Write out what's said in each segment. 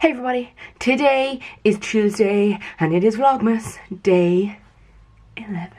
Hey everybody, today is Tuesday and it is Vlogmas day 11.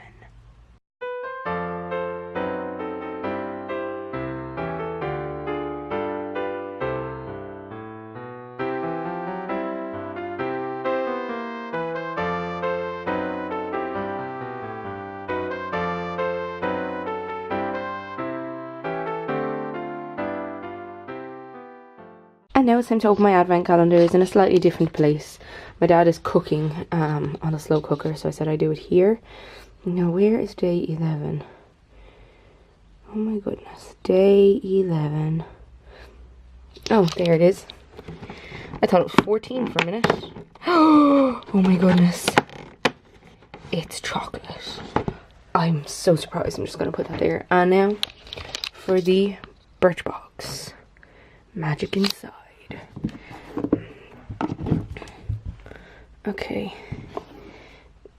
And now it's time to open my advent calendar. It's in a slightly different place. My dad is cooking on a slow cooker, so I said I'd do it here. Now where is day 11? Oh my goodness, day 11. Oh, there it is. I thought it was 14 for a minute. Oh my goodness. It's chocolate. I'm so surprised. I'm just going to put that there. And now for the Birchbox. Magic inside. Okay,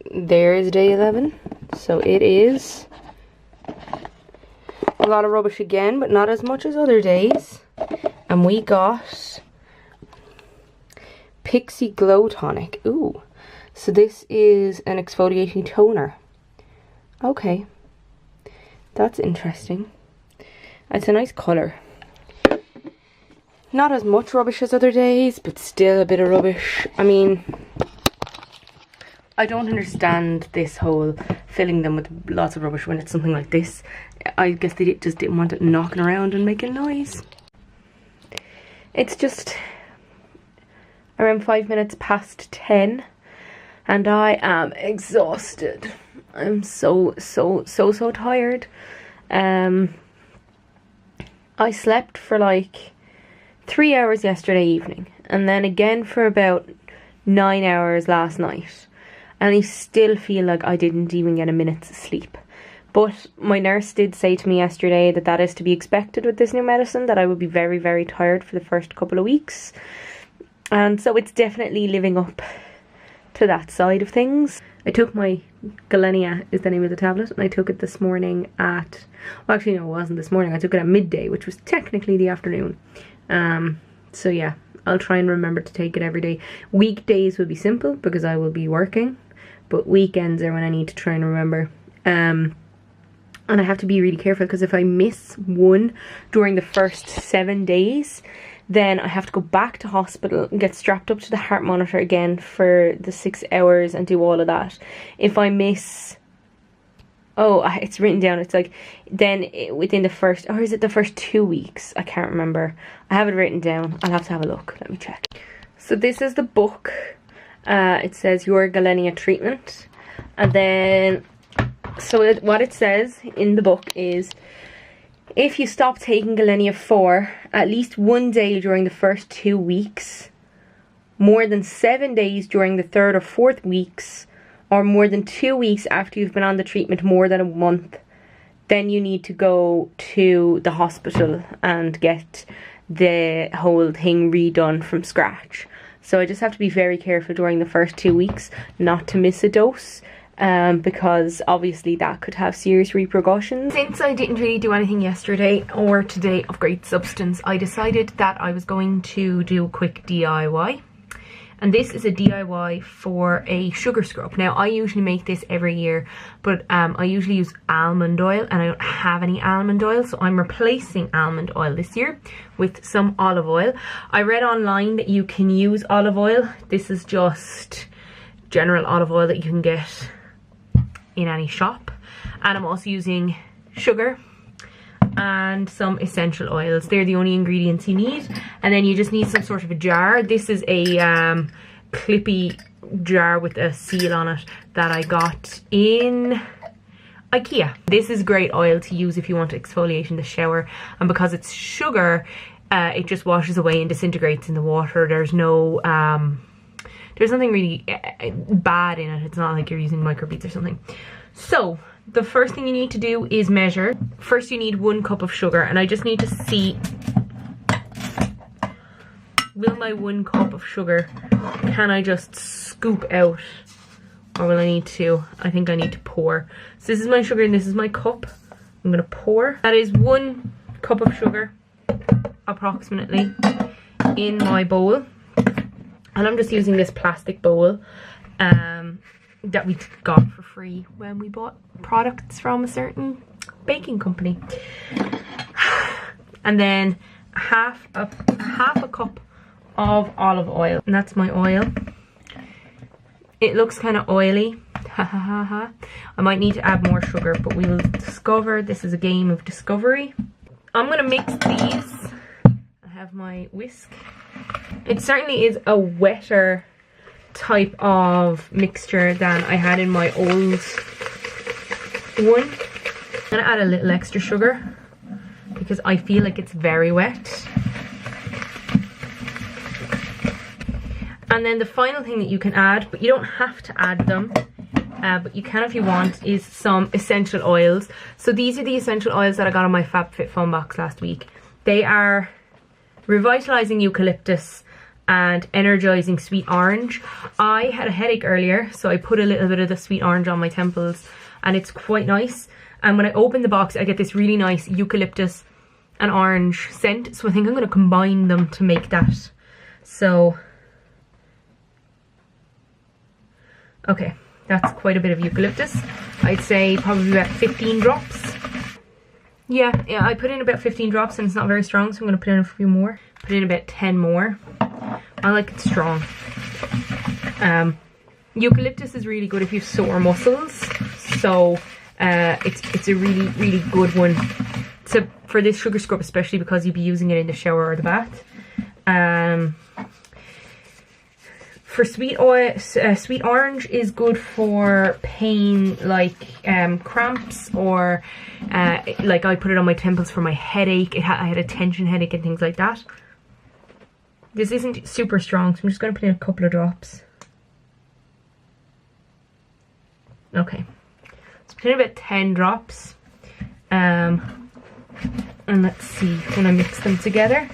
there is day 11. So it is a lot of rubbish again, but not as much as other days. And we got Pixie Glow Tonic. Ooh, so this is an exfoliating toner. Okay, that's interesting. It's a nice colour. Not as much rubbish as other days, but still a bit of rubbish. I mean, I don't understand this whole filling them with lots of rubbish when it's something like this. I guess they just didn't want it knocking around and making noise. It's just around 5 minutes past 10 and I am exhausted. I'm so tired. I slept for like 3 hours yesterday evening and then again for about 9 hours last night, and I still feel like I didn't even get a minute's sleep. But my nurse did say to me yesterday that that is to be expected with this new medicine, that I would be very tired for the first couple of weeks, and so it's definitely living up to that side of things. I took my Galenia, is the name of the tablet, and I took it this morning at, well actually no, it wasn't this morning, I took it at midday, which was technically the afternoon. So yeah, I'll try and remember to take it every day. Weekdays will be simple because I will be working, but weekends are when I need to try and remember. And I have to be really careful because if I miss one during the first 7 days, then I have to go back to hospital and get strapped up to the heart monitor again for the 6 hours and do all of that. If I miss, oh, it's written down, it's like, then within the first, or is it the first 2 weeks? I can't remember. I have it written down. I'll have to have a look. Let me check. So this is the book. It says Your Galenia Treatment. And then, so what it says in the book is, if you stop taking Galenia for at least 1 day during the first 2 weeks, more than 7 days during the 3rd or 4th weeks, or more than 2 weeks after you've been on the treatment more than a month, then you need to go to the hospital and get the whole thing redone from scratch. So I just have to be very careful during the first 2 weeks not to miss a dose, because obviously that could have serious repercussions. Since I didn't really do anything yesterday or today of great substance, I decided that I was going to do a quick DIY. And this is a DIY for a sugar scrub. Now, I usually make this every year, but I usually use almond oil, and I don't have any almond oil, so I'm replacing almond oil this year with some olive oil. I read online that you can use olive oil. This is just general olive oil that you can get in any shop. And I'm also using sugar and some essential oils. They're the only ingredients you need, and then you just need some sort of a jar. This is a clippy jar with a seal on it that I got in IKEA. This is great oil to use if you want to exfoliate in the shower, and because it's sugar, it just washes away and disintegrates in the water. There's no there's nothing really bad in it. It's not like you're using microbeads or something. So the first thing you need to do is measure. First you need 1 cup of sugar, and I just need to see, will my 1 cup of sugar, can I just scoop out, or will I need to, I think I need to pour. So this is my sugar and this is my cup. I'm gonna pour. That is 1 cup of sugar approximately in my bowl. And I'm just using this plastic bowl that we got for free when we bought products from a certain baking company. And then half a cup of olive oil, and that's my oil. It looks kind of oily. Ha ha ha ha. I might need to add more sugar, but we will discover. This is a game of discovery. I'm gonna mix these. I have my whisk. It certainly is a wetter type of mixture than I had in my old one. I'm gonna add a little extra sugar because I feel like it's very wet. And then the final thing that you can add, but you don't have to add them, but you can if you want, is some essential oils. So these are the essential oils that I got on my FabFitFun box last week. They are revitalizing eucalyptus and energizing sweet orange. I had a headache earlier, so I put a little bit of the sweet orange on my temples, and it's quite nice. And when I open the box, I get this really nice eucalyptus and orange scent. So I think I'm going to combine them to make that. So, okay, that's quite a bit of eucalyptus. I'd say probably about 15 drops. Yeah, I put in about 15 drops and it's not very strong, so I'm going to put in a few more. Put in about 10 more. I like it strong. Eucalyptus is really good if you have sore muscles, so it's a really good one for this sugar scrub, especially because you'll be using it in the shower or the bath. For sweet orange is good for pain like cramps, or like I put it on my temples for my headache. I had a tension headache and things like that. This isn't super strong, so I'm just going to put in a couple of drops. Okay, so put in about 10 drops. And let's see when I mix them together.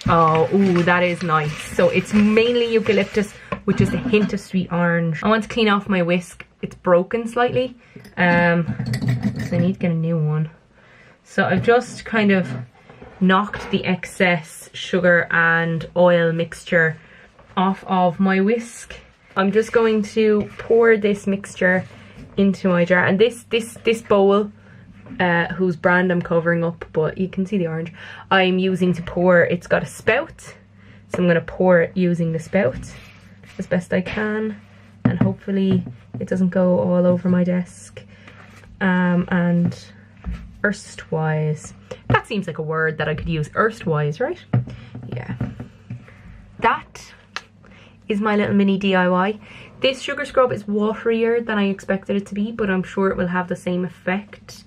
Oh, ooh, that is nice. So it's mainly eucalyptus with just a hint of sweet orange. I want to clean off my whisk. It's broken slightly. So I need to get a new one. So I've just kind of knocked the excess sugar and oil mixture off of my whisk. I'm just going to pour this mixture into my jar. And this bowl, whose brand I'm covering up, but you can see the orange, I'm using to pour. It's got a spout, so I'm going to pour it using the spout as best I can, and hopefully it doesn't go all over my desk. And erstwise, that seems like a word that I could use, erstwise, right? Yeah, that is my little mini DIY. This sugar scrub is waterier than I expected it to be, but I'm sure it will have the same effect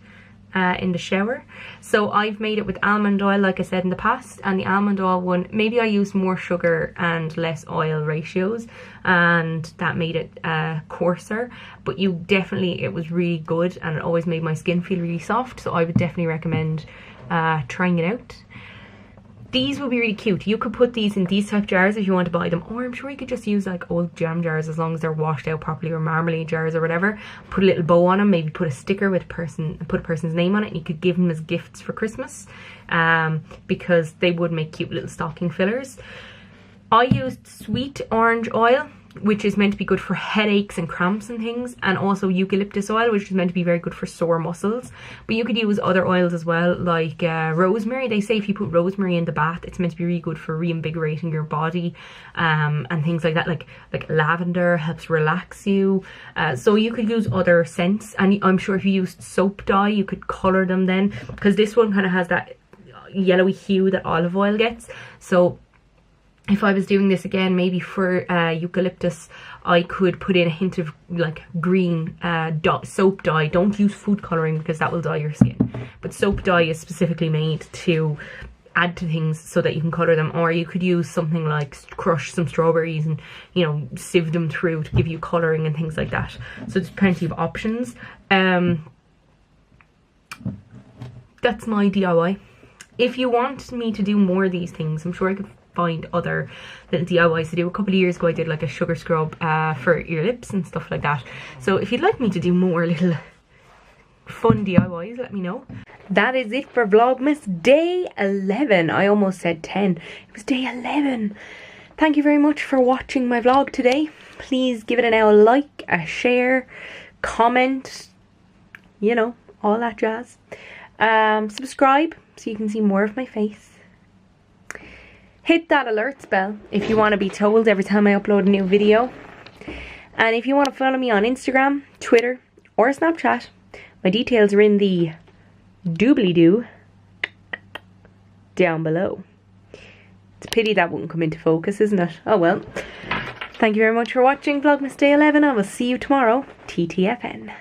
in the shower. So I've made it with almond oil, like I said in the past, and the almond oil one, maybe I used more sugar and less oil ratios, and that made it coarser, but it was really good, and it always made my skin feel really soft, so I would definitely recommend trying it out. These will be really cute. You could put these in these type jars if you want to buy them, or I'm sure you could just use like old jam jars as long as they're washed out properly, or marmalade jars or whatever. Put a little bow on them, maybe put a sticker with put a person's name on it, and you could give them as gifts for Christmas, because they would make cute little stocking fillers. I used sweet orange oil, which is meant to be good for headaches and cramps and things, and also eucalyptus oil, which is meant to be very good for sore muscles. But you could use other oils as well, like rosemary. They say if you put rosemary in the bath, it's meant to be really good for reinvigorating your body, and things like that. Like lavender helps relax you. So you could use other scents, and I'm sure if you used soap dye, you could colour them then, because this one kind of has that yellowy hue that olive oil gets. So if I was doing this again, maybe for eucalyptus, I could put in a hint of like green soap dye. Don't use food colouring because that will dye your skin. But soap dye is specifically made to add to things so that you can colour them. Or you could use something like crush some strawberries and, you know, sieve them through to give you colouring and things like that. So there's plenty of options. That's my DIY. If you want me to do more of these things, I'm sure I could find other little DIYs to do. A couple of years ago I did like a sugar scrub for your lips and stuff like that. So if you'd like me to do more little fun DIYs, let me know. That is it for Vlogmas day 11. I almost said 10. It was day 11. Thank you very much for watching my vlog today. Please give it a like, a share, comment, you know, all that jazz. Subscribe so you can see more of my face. Hit that alerts bell if you want to be told every time I upload a new video. And if you want to follow me on Instagram, Twitter, or Snapchat, my details are in the doobly-doo down below. It's a pity that wouldn't come into focus, isn't it? Oh well. Thank you very much for watching Vlogmas Day 11. I will see you tomorrow. TTFN.